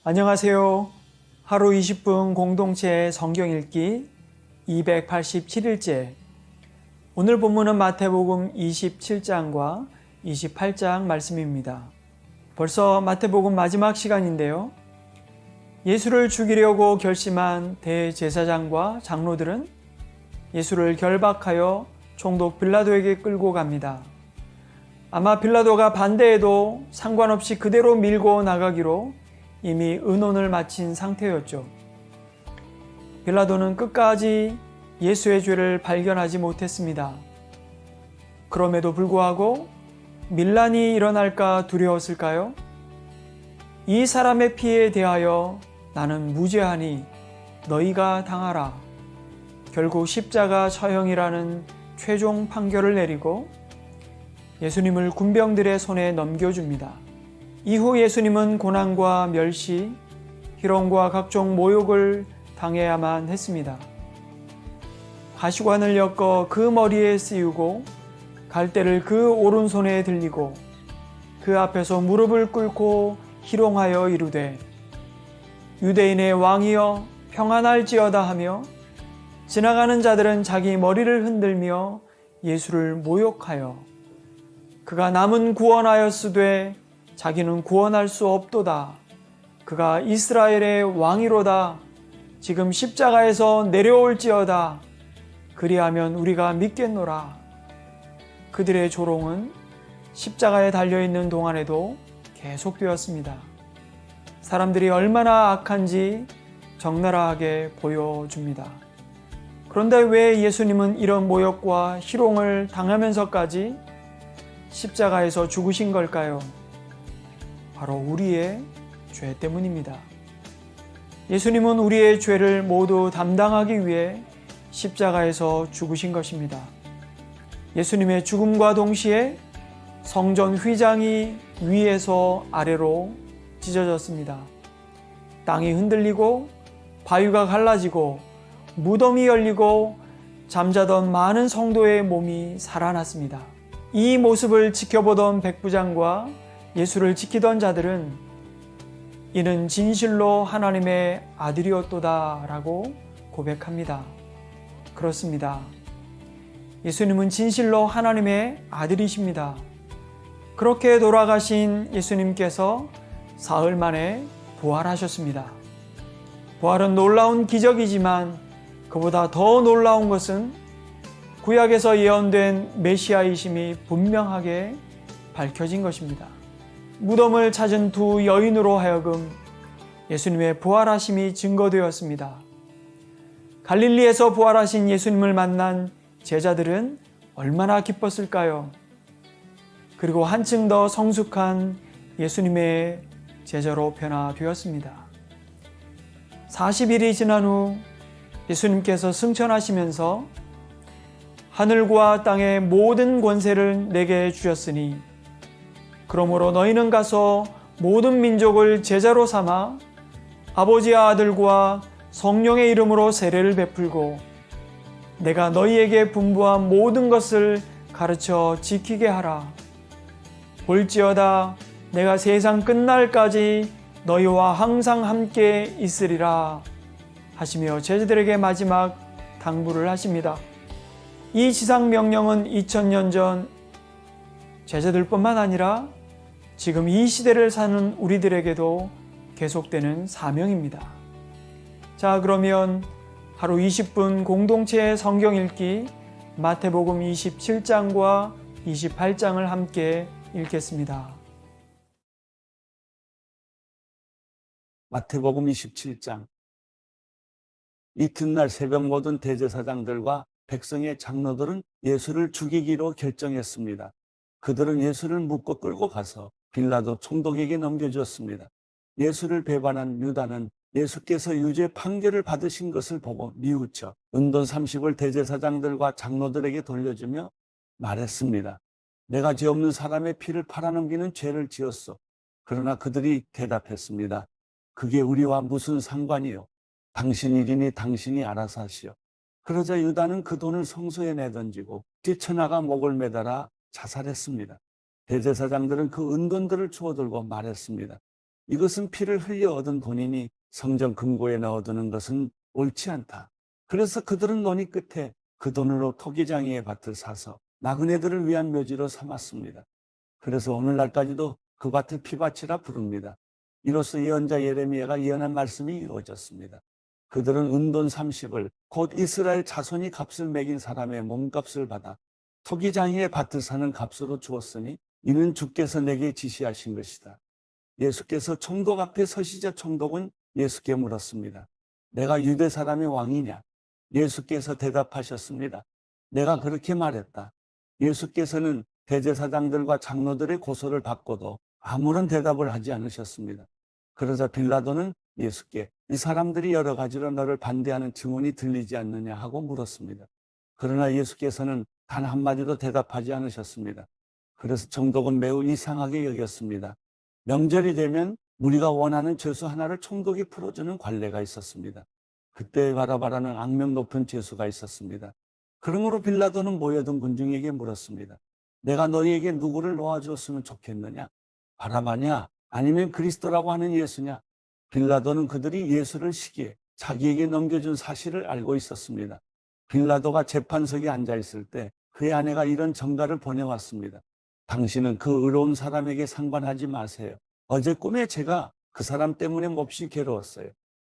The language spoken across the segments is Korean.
안녕하세요. 하루 20분 공동체 성경 읽기 287일째. 오늘 본문은 마태복음 27장과 28장 말씀입니다. 벌써 마태복음 마지막 시간인데요. 예수를 죽이려고 결심한 대제사장과 장로들은 예수를 결박하여 총독 빌라도에게 끌고 갑니다. 아마 빌라도가 반대해도 상관없이 그대로 밀고 나가기로 이미 의논을 마친 상태였죠. 빌라도는 끝까지 예수의 죄를 발견하지 못했습니다. 그럼에도 불구하고 밀란이 일어날까 두려웠을까요? 이 사람의 피에 대하여 나는 무죄하니 너희가 당하라. 결국 십자가 처형이라는 최종 판결을 내리고 예수님을 군병들의 손에 넘겨줍니다. 이후 예수님은 고난과 멸시, 희롱과 각종 모욕을 당해야만 했습니다. 가시관을 엮어 그 머리에 씌우고 갈대를 그 오른손에 들리고 그 앞에서 무릎을 꿇고 희롱하여 이르되 유대인의 왕이여 평안할지어다 하며 지나가는 자들은 자기 머리를 흔들며 예수를 모욕하여 그가 남은 구원하였으되 자기는 구원할 수 없도다. 그가 이스라엘의 왕이로다. 지금 십자가에서 내려올지어다. 그리하면 우리가 믿겠노라. 그들의 조롱은 십자가에 달려있는 동안에도 계속되었습니다. 사람들이 얼마나 악한지 적나라하게 보여줍니다. 그런데 왜 예수님은 이런 모욕과 희롱을 당하면서까지 십자가에서 죽으신 걸까요? 바로 우리의 죄 때문입니다. 예수님은 우리의 죄를 모두 담당하기 위해 십자가에서 죽으신 것입니다. 예수님의 죽음과 동시에 성전 휘장이 위에서 아래로 찢어졌습니다. 땅이 흔들리고 바위가 갈라지고 무덤이 열리고 잠자던 많은 성도의 몸이 살아났습니다. 이 모습을 지켜보던 백부장과 예수를 지키던 자들은 이는 진실로 하나님의 아들이었도다 라고 고백합니다. 그렇습니다. 예수님은 진실로 하나님의 아들이십니다. 그렇게 돌아가신 예수님께서 사흘 만에 부활하셨습니다. 부활은 놀라운 기적이지만 그보다 더 놀라운 것은 구약에서 예언된 메시아이심이 분명하게 밝혀진 것입니다. 무덤을 찾은 두 여인으로 하여금 예수님의 부활하심이 증거되었습니다. 갈릴리에서 부활하신 예수님을 만난 제자들은 얼마나 기뻤을까요? 그리고 한층 더 성숙한 예수님의 제자로 변화되었습니다. 40일이 지난 후 예수님께서 승천하시면서 하늘과 땅의 모든 권세를 내게 주셨으니 그러므로 너희는 가서 모든 민족을 제자로 삼아 아버지와 아들과 성령의 이름으로 세례를 베풀고 내가 너희에게 분부한 모든 것을 가르쳐 지키게 하라. 볼지어다 내가 세상 끝날까지 너희와 항상 함께 있으리라 하시며 제자들에게 마지막 당부를 하십니다. 이 지상 명령은 2000년 전 제자들뿐만 아니라 지금 이 시대를 사는 우리들에게도 계속되는 사명입니다. 자, 그러면 하루 20분 공동체 성경 읽기 마태복음 27장과 28장을 함께 읽겠습니다. 마태복음 27장. 이튿날 새벽 모든 대제사장들과 백성의 장로들은 예수를 죽이기로 결정했습니다. 그들은 예수를 묶고 끌고 가서 빌라도 총독에게 넘겨주었습니다. 예수를 배반한 유다는 예수께서 유죄 판결을 받으신 것을 보고 뉘우쳐 은돈 30을 대제사장들과 장로들에게 돌려주며 말했습니다. 내가 죄 없는 사람의 피를 팔아넘기는 죄를 지었소. 그러나 그들이 대답했습니다. 그게 우리와 무슨 상관이요? 당신 일이니 당신이 알아서 하시오. 그러자 유다는 그 돈을 성소에 내던지고 뛰쳐나가 목을 매달아 자살했습니다. 대제사장들은 그 은돈들을 주워들고 말했습니다. 이것은 피를 흘려 얻은 돈이니 성전 금고에 넣어두는 것은 옳지 않다. 그래서 그들은 논의 끝에 그 돈으로 토기장이의 밭을 사서 나그네들을 위한 묘지로 삼았습니다. 그래서 오늘날까지도 그 밭을 피밭이라 부릅니다. 이로써 예언자 예레미야가 예언한 말씀이 이루어졌습니다. 그들은 은돈 30을 곧 이스라엘 자손이 값을 매긴 사람의 몸값을 받아 토기장이의 밭을 사는 값으로 주었으니 이는 주께서 내게 지시하신 것이다. 예수께서 총독 앞에 서시자 총독은 예수께 물었습니다. 내가 유대 사람의 왕이냐? 예수께서 대답하셨습니다. 내가 그렇게 말했다. 예수께서는 대제사장들과 장로들의 고소를 받고도 아무런 대답을 하지 않으셨습니다. 그러자 빌라도는 예수께 이 사람들이 여러 가지로 너를 반대하는 증언이 들리지 않느냐 하고 물었습니다. 그러나 예수께서는 단 한마디도 대답하지 않으셨습니다. 그래서 총독은 매우 이상하게 여겼습니다. 명절이 되면 우리가 원하는 죄수 하나를 총독이 풀어주는 관례가 있었습니다. 그때 바라바라는 악명 높은 죄수가 있었습니다. 그러므로 빌라도는 모여든 군중에게 물었습니다. 내가 너희에게 누구를 놓아주었으면 좋겠느냐? 바라바냐? 아니면 그리스도라고 하는 예수냐? 빌라도는 그들이 예수를 시기에 자기에게 넘겨준 사실을 알고 있었습니다. 빌라도가 재판석에 앉아있을 때 그의 아내가 이런 전가를 보내왔습니다. 당신은 그 의로운 사람에게 상관하지 마세요. 어제 꿈에 제가 그 사람 때문에 몹시 괴로웠어요.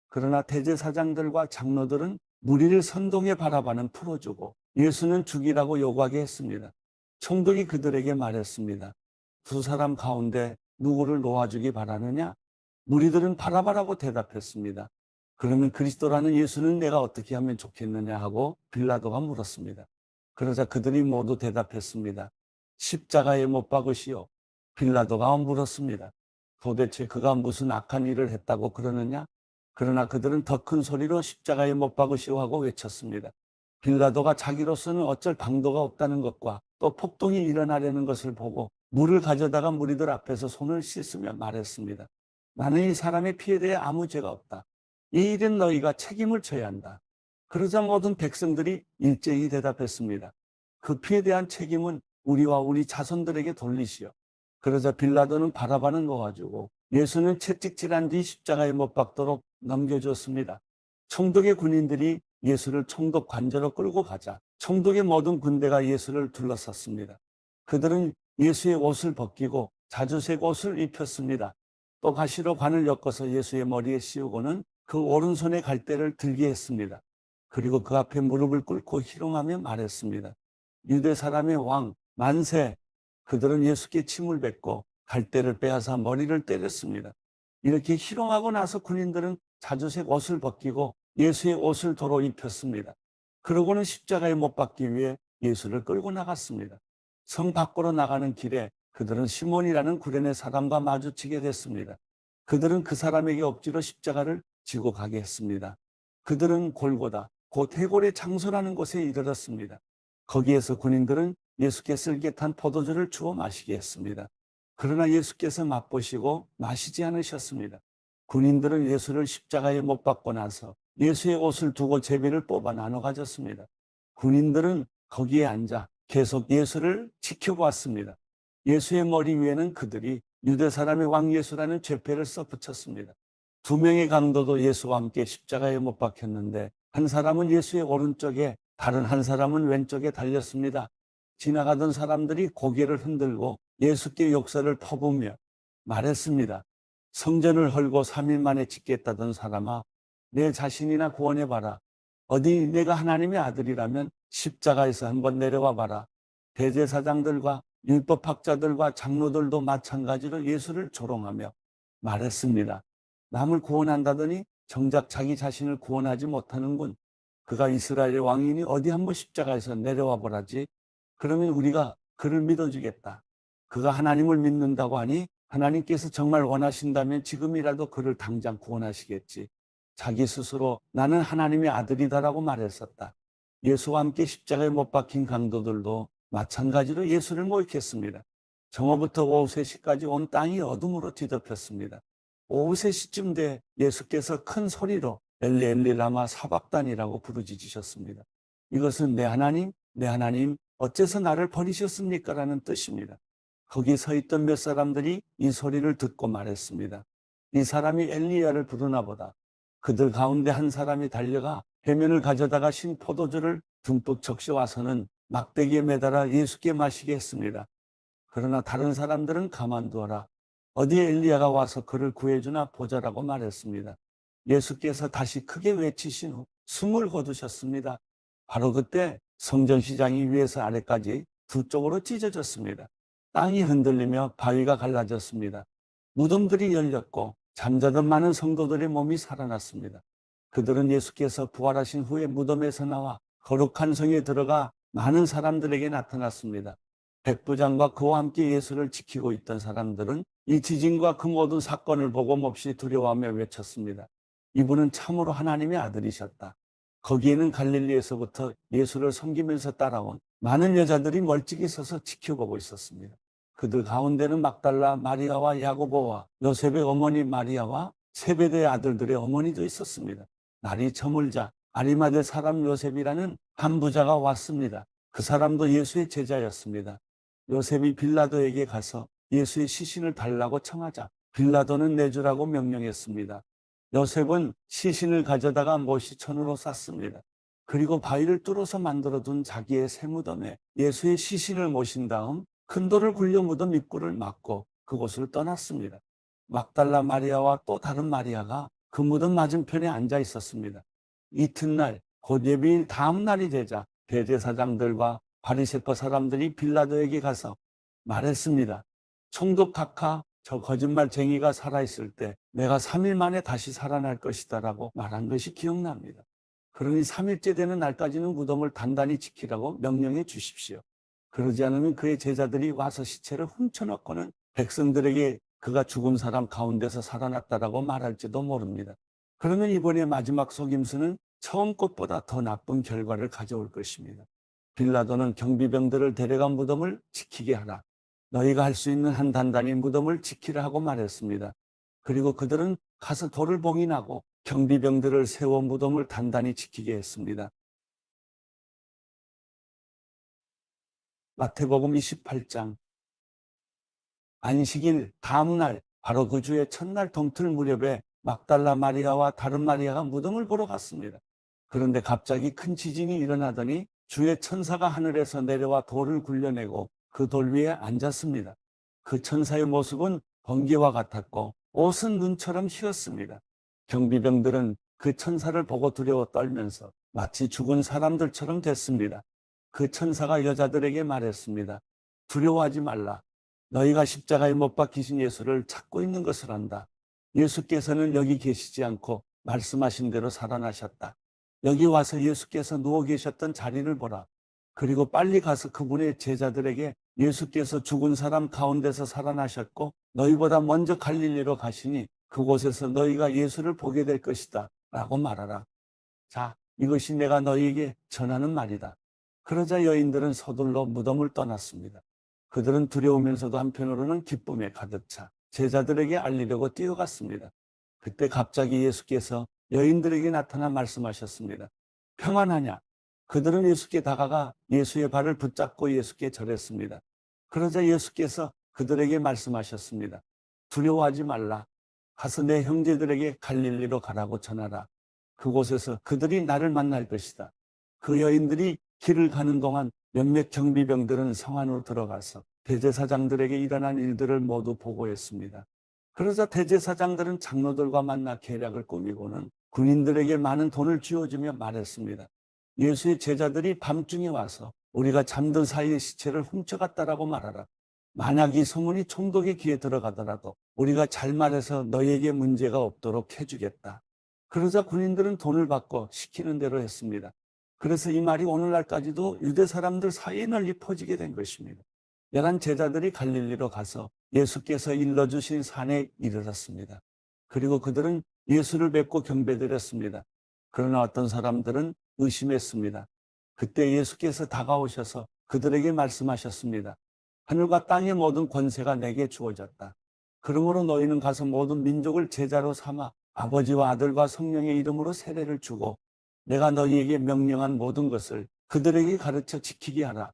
그러나 대제사장들과 장로들은 무리를 선동해 바라바는 풀어주고 예수는 죽이라고 요구하게 했습니다. 총독이 그들에게 말했습니다. 두 사람 가운데 누구를 놓아주기 바라느냐? 무리들은 바라바라고 대답했습니다. 그러면 그리스도라는 예수는 내가 어떻게 하면 좋겠느냐 하고 빌라도가 물었습니다. 그러자 그들이 모두 대답했습니다. 십자가에 못 박으시오. 빌라도가 물었습니다. 도대체 그가 무슨 악한 일을 했다고 그러느냐? 그러나 그들은 더 큰 소리로 십자가에 못 박으시오 하고 외쳤습니다. 빌라도가 자기로서는 어쩔 방도가 없다는 것과 또 폭동이 일어나려는 것을 보고 물을 가져다가 무리들 앞에서 손을 씻으며 말했습니다. 나는 이 사람의 피에 대해 아무 죄가 없다. 이 일은 너희가 책임을 져야 한다. 그러자 모든 백성들이 일제히 대답했습니다. 그 피에 대한 책임은 우리와 우리 자손들에게 돌리시오. 그러자 빌라도는 바라바는 놓아주고 예수는 채찍질한 뒤 십자가에 못 박도록 넘겨주었습니다. 총독의 군인들이 예수를 총독 관저로 끌고 가자 총독의 모든 군대가 예수를 둘러쌌습니다. 그들은 예수의 옷을 벗기고 자주색 옷을 입혔습니다. 또 가시로 관을 엮어서 예수의 머리에 씌우고는 그 오른손에 갈대를 들게 했습니다. 그리고 그 앞에 무릎을 꿇고 희롱하며 말했습니다. 유대 사람의 왕 만세. 그들은 예수께 침을 뱉고 갈대를 빼앗아 머리를 때렸습니다. 이렇게 희롱하고 나서 군인들은 자주색 옷을 벗기고 예수의 옷을 도로 입혔습니다. 그러고는 십자가에 못 박기 위해 예수를 끌고 나갔습니다. 성 밖으로 나가는 길에 그들은 시몬이라는 구레네 사람과 마주치게 됐습니다. 그들은 그 사람에게 억지로 십자가를 지고 가게 했습니다. 그들은 골고다 곧 해골의 장소라는 곳에 이르렀습니다. 거기에서 군인들은 예수께 쓸개탄 포도주를 주어 마시게 했습니다. 그러나 예수께서 맛보시고 마시지 않으셨습니다. 군인들은 예수를 십자가에 못 박고 나서 예수의 옷을 두고 제비를 뽑아 나눠 가졌습니다. 군인들은 거기에 앉아 계속 예수를 지켜보았습니다. 예수의 머리 위에는 그들이 유대 사람의 왕 예수라는 죄패를 써붙였습니다. 두 명의 강도도 예수와 함께 십자가에 못 박혔는데 한 사람은 예수의 오른쪽에 다른 한 사람은 왼쪽에 달렸습니다. 지나가던 사람들이 고개를 흔들고 예수께 욕설을 퍼부으며 말했습니다. 성전을 헐고 3일 만에 짓겠다던 사람아, 내 자신이나 구원해봐라. 어디 내가 하나님의 아들이라면 십자가에서 한번 내려와 봐라. 대제사장들과 율법학자들과 장로들도 마찬가지로 예수를 조롱하며 말했습니다. 남을 구원한다더니 정작 자기 자신을 구원하지 못하는군. 그가 이스라엘의 왕이니 어디 한번 십자가에서 내려와 보라지. 그러면 우리가 그를 믿어주겠다. 그가 하나님을 믿는다고 하니 하나님께서 정말 원하신다면 지금이라도 그를 당장 구원하시겠지. 자기 스스로 나는 하나님의 아들이다라고 말했었다. 예수와 함께 십자가에 못 박힌 강도들도 마찬가지로 예수를 모욕했습니다. 정오부터 오후 3시까지 온 땅이 어둠으로 뒤덮였습니다. 오후 3시쯤 돼 예수께서 큰 소리로 엘리 엘리 라마 사박단이라고 부르짖으셨습니다. 이것은 내 하나님, 내 하나님, 어째서 나를 버리셨습니까? 라는 뜻입니다. 거기 서 있던 몇 사람들이 이 소리를 듣고 말했습니다. 이 사람이 엘리야를 부르나 보다. 그들 가운데 한 사람이 달려가 해면을 가져다가 신 포도주를 듬뿍 적셔와서는 막대기에 매달아 예수께 마시게 했습니다. 그러나 다른 사람들은 가만두어라. 어디에 엘리야가 와서 그를 구해주나 보자라고 말했습니다. 예수께서 다시 크게 외치신 후 숨을 거두셨습니다. 바로 그때 성전시장이 위에서 아래까지 두 쪽으로 찢어졌습니다. 땅이 흔들리며 바위가 갈라졌습니다. 무덤들이 열렸고 잠자던 많은 성도들의 몸이 살아났습니다. 그들은 예수께서 부활하신 후에 무덤에서 나와 거룩한 성에 들어가 많은 사람들에게 나타났습니다. 백부장과 그와 함께 예수를 지키고 있던 사람들은 이 지진과 그 모든 사건을 보고 몹시 두려워하며 외쳤습니다. 이분은 참으로 하나님의 아들이셨다. 거기에는 갈릴리에서부터 예수를 섬기면서 따라온 많은 여자들이 멀찍이 서서 지켜보고 있었습니다. 그들 가운데는 막달라 마리아와 야고보와 요셉의 어머니 마리아와 세베대의 아들들의 어머니도 있었습니다. 날이 저물자 아리마대 사람 요셉이라는 한 부자가 왔습니다. 그 사람도 예수의 제자였습니다. 요셉이 빌라도에게 가서 예수의 시신을 달라고 청하자 빌라도는 내주라고 명령했습니다. 요셉은 시신을 가져다가 모시천으로 쌌습니다. 그리고 바위를 뚫어서 만들어둔 자기의 새 무덤에 예수의 시신을 모신 다음 큰 돌을 굴려 무덤 입구를 막고 그곳을 떠났습니다. 막달라 마리아와 또 다른 마리아가 그 무덤 맞은편에 앉아 있었습니다. 이튿날 곧 예비일 다음 날이 되자 대제사장들과 바리새파 사람들이 빌라도에게 가서 말했습니다. 총독각하, 저 거짓말쟁이가 살아있을 때 내가 3일 만에 다시 살아날 것이다 라고 말한 것이 기억납니다. 그러니 3일째 되는 날까지는 무덤을 단단히 지키라고 명령해 주십시오. 그러지 않으면 그의 제자들이 와서 시체를 훔쳐놓고는 백성들에게 그가 죽은 사람 가운데서 살아났다라고 말할지도 모릅니다. 그러면 이번에 마지막 속임수는 처음 것보다 더 나쁜 결과를 가져올 것입니다. 빌라도는 경비병들을 데려간 무덤을 지키게 하라. 너희가 할 수 있는 한 단단히 무덤을 지키라 하고 말했습니다. 그리고 그들은 가서 돌을 봉인하고 경비병들을 세워 무덤을 단단히 지키게 했습니다. 마태복음 28장. 안식일 다음 날 바로 그 주의 첫날 동틀 무렵에 막달라 마리아와 다른 마리아가 무덤을 보러 갔습니다. 그런데 갑자기 큰 지진이 일어나더니 주의 천사가 하늘에서 내려와 돌을 굴려내고 그 돌 위에 앉았습니다. 그 천사의 모습은 번개와 같았고 옷은 눈처럼 희었습니다. 경비병들은 그 천사를 보고 두려워 떨면서 마치 죽은 사람들처럼 됐습니다. 그 천사가 여자들에게 말했습니다. 두려워하지 말라. 너희가 십자가에 못 박히신 예수를 찾고 있는 것을 안다. 예수께서는 여기 계시지 않고 말씀하신 대로 살아나셨다. 여기 와서 예수께서 누워 계셨던 자리를 보라. 그리고 빨리 가서 그분의 제자들에게 예수께서 죽은 사람 가운데서 살아나셨고 너희보다 먼저 갈릴리로 가시니 그곳에서 너희가 예수를 보게 될 것이다 라고 말하라. 자, 이것이 내가 너희에게 전하는 말이다. 그러자 여인들은 서둘러 무덤을 떠났습니다. 그들은 두려우면서도 한편으로는 기쁨에 가득 차 제자들에게 알리려고 뛰어갔습니다. 그때 갑자기 예수께서 여인들에게 나타나 말씀하셨습니다. 평안하냐? 그들은 예수께 다가가 예수의 발을 붙잡고 예수께 절했습니다. 그러자 예수께서 그들에게 말씀하셨습니다. 두려워하지 말라. 가서 내 형제들에게 갈릴리로 가라고 전하라. 그곳에서 그들이 나를 만날 것이다. 그 여인들이 길을 가는 동안 몇몇 경비병들은 성 안으로 들어가서 대제사장들에게 일어난 일들을 모두 보고했습니다. 그러자 대제사장들은 장로들과 만나 계략을 꾸미고는 군인들에게 많은 돈을 쥐어주며 말했습니다. 예수의 제자들이 밤중에 와서 우리가 잠든 사이에 시체를 훔쳐갔다라고 말하라. 만약 이 소문이 총독의 귀에 들어가더라도 우리가 잘 말해서 너희에게 문제가 없도록 해주겠다. 그러자 군인들은 돈을 받고 시키는 대로 했습니다. 그래서 이 말이 오늘날까지도 유대 사람들 사이에 널리 퍼지게 된 것입니다. 11 제자들이 갈릴리로 가서 예수께서 일러주신 산에 이르렀습니다. 그리고 그들은 예수를 뵙고 경배드렸습니다. 그러나 어떤 사람들은 의심했습니다. 그때 예수께서 다가오셔서 그들에게 말씀하셨습니다. 하늘과 땅의 모든 권세가 내게 주어졌다. 그러므로 너희는 가서 모든 민족을 제자로 삼아 아버지와 아들과 성령의 이름으로 세례를 주고 내가 너희에게 명령한 모든 것을 그들에게 가르쳐 지키게 하라.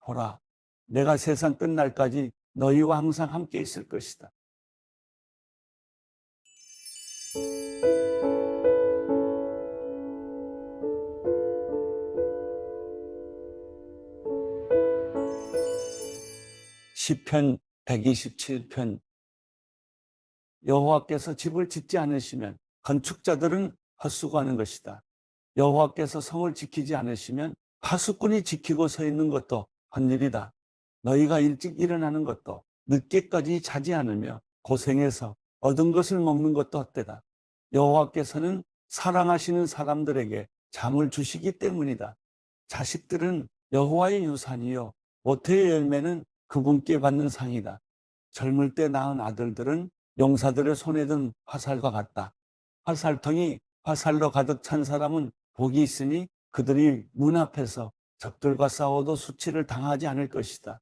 보라, 내가 세상 끝날까지 너희와 항상 함께 있을 것이다. 시편 127편. 여호와께서 집을 짓지 않으시면 건축자들은 헛수고하는 것이다. 여호와께서 성을 지키지 않으시면 파수꾼이 지키고 서 있는 것도 헛일이다. 너희가 일찍 일어나는 것도 늦게까지 자지 않으며 고생해서 얻은 것을 먹는 것도 헛되다. 여호와께서는 사랑하시는 사람들에게 잠을 주시기 때문이다. 자식들은 여호와의 유산이요 모태의 열매는 그분께 받는 상이다. 젊을 때 낳은 아들들은 용사들의 손에 든 화살과 같다. 화살통이 화살로 가득 찬 사람은 복이 있으니 그들이 문 앞에서 적들과 싸워도 수치를 당하지 않을 것이다.